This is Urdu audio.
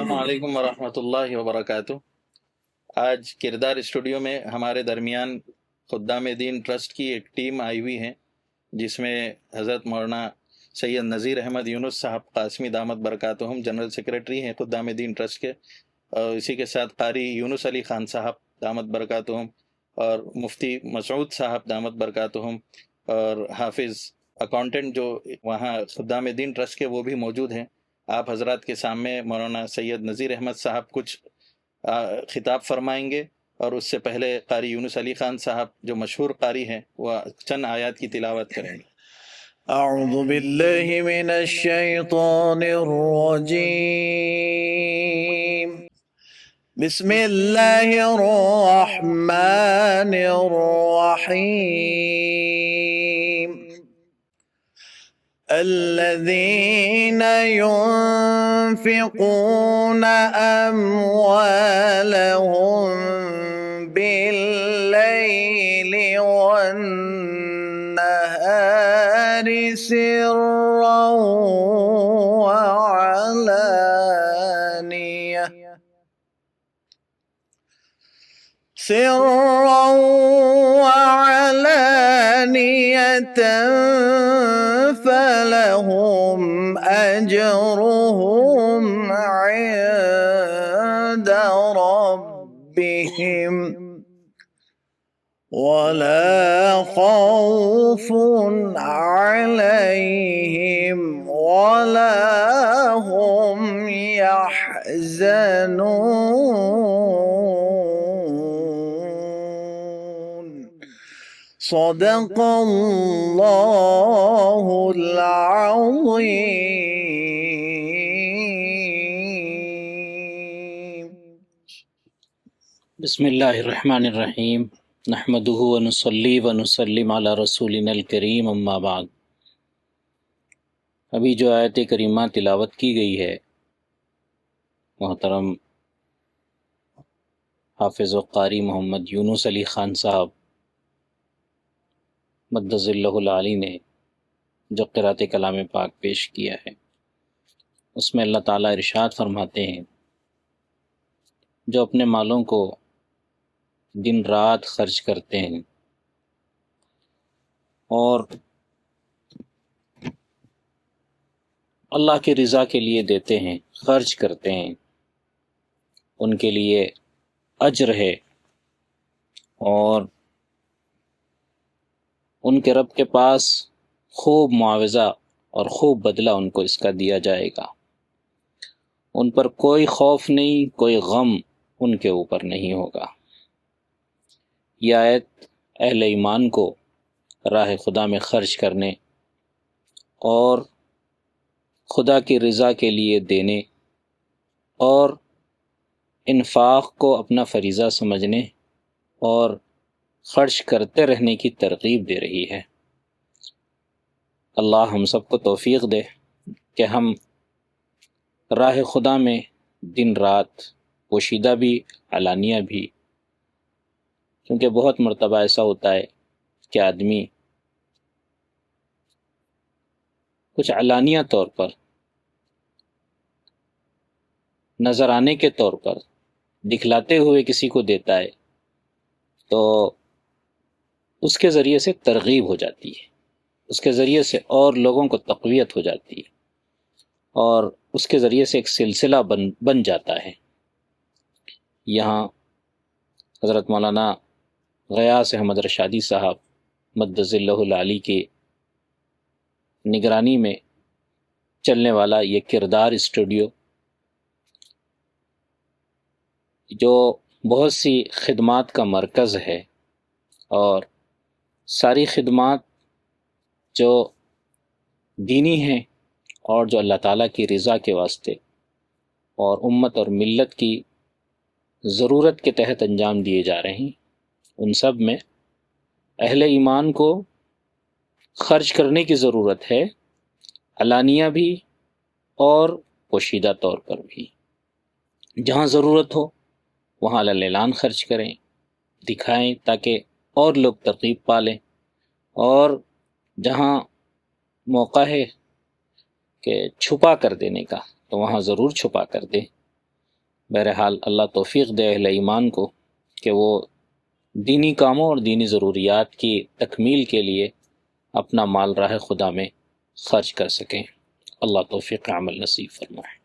السلام علیکم ورحمۃ اللہ وبرکاتہ۔ آج کردار اسٹوڈیو میں ہمارے درمیان خدام دین ٹرسٹ کی ایک ٹیم آئی ہوئی ہے، جس میں حضرت مولانا سید نذیر احمد یونس صاحب قاسمی دامت برکاتہم جنرل سیکریٹری ہیں خدام دین ٹرسٹ کے، اور اسی کے ساتھ قاری یونس علی خان صاحب دامت برکاتہم، اور مفتی مسعود صاحب دامت برکاتہم، اور حافظ اکاؤنٹنٹ جو وہاں خدام دین ٹرسٹ کے وہ بھی موجود ہیں۔ آپ حضرات کے سامنے مولانا سید نذیر احمد صاحب کچھ خطاب فرمائیں گے، اور اس سے پہلے قاری یونس علی خان صاحب جو مشہور قاری ہیں وہ چند آیات کی تلاوت کریں گے۔ اعوذ باللہ من الشیطان الرجیم، بسم اللہ الرحمن الرحیم، الذین ينفقون اموالهم باللیل والنہار سرا وعلانية فلهم أجرهم عند ربهم ولا خوف عليهم ولا هم يحزنون۔ صدق اللہ العظیم۔ بسم اللہ الرحمن الرحیم، نحمدہ ونصلی ونسلم علی رسولنا الکریم، اما بعد۔ ابھی جو آیت کریمہ تلاوت کی گئی ہے، محترم حافظ و قاری محمد یونس علی خان صاحب مدظ اللہ العالی نے جو قرأت کلام پاک پیش کیا ہے، اس میں اللہ تعالیٰ ارشاد فرماتے ہیں، جو اپنے مالوں کو دن رات خرچ کرتے ہیں اور اللہ کی رضا کے لیے دیتے ہیں، خرچ کرتے ہیں، ان کے لیے اجر ہے، اور ان کے رب کے پاس خوب معاوضہ اور خوب بدلہ ان کو اس کا دیا جائے گا۔ ان پر کوئی خوف نہیں، کوئی غم ان کے اوپر نہیں ہوگا۔ یہ آیت اہل ایمان کو راہ خدا میں خرچ کرنے اور خدا کی رضا کے لیے دینے اور انفاق کو اپنا فریضہ سمجھنے اور خرچ کرتے رہنے کی ترغیب دے رہی ہے۔ اللہ ہم سب کو توفیق دے کہ ہم راہ خدا میں دن رات، پوشیدہ بھی علانیہ بھی، کیونکہ بہت مرتبہ ایسا ہوتا ہے کہ آدمی کچھ علانیہ طور پر، نظر آنے کے طور پر دکھلاتے ہوئے کسی کو دیتا ہے، تو اس کے ذریعے سے ترغیب ہو جاتی ہے، اس کے ذریعے سے اور لوگوں کو تقویت ہو جاتی ہے، اور اس کے ذریعے سے ایک سلسلہ بن جاتا ہے۔ یہاں حضرت مولانا غیاث احمد رشادی صاحب مدظ اللہ العالی کی نگرانی میں چلنے والا یہ کردار اسٹوڈیو، جو بہت سی خدمات کا مرکز ہے، اور ساری خدمات جو دینی ہیں اور جو اللہ تعالیٰ کی رضا کے واسطے اور امت اور ملت کی ضرورت کے تحت انجام دیے جا رہے ہیں، ان سب میں اہل ایمان کو خرچ کرنے کی ضرورت ہے، علانیہ بھی اور پوشیدہ طور پر بھی۔ جہاں ضرورت ہو وہاں علی الاعلان خرچ کریں، دکھائیں تاکہ اور لوگ ترغیب پالیں، اور جہاں موقع ہے کہ چھپا کر دینے کا تو وہاں ضرور چھپا کر دیں، بہرحال اللہ توفیق دے اہل ایمان کو کہ وہ دینی کاموں اور دینی ضروریات کی تکمیل کے لیے اپنا مال راہ خدا میں خرچ کر سکیں۔ اللہ توفیق عمل نصیب فرمائے۔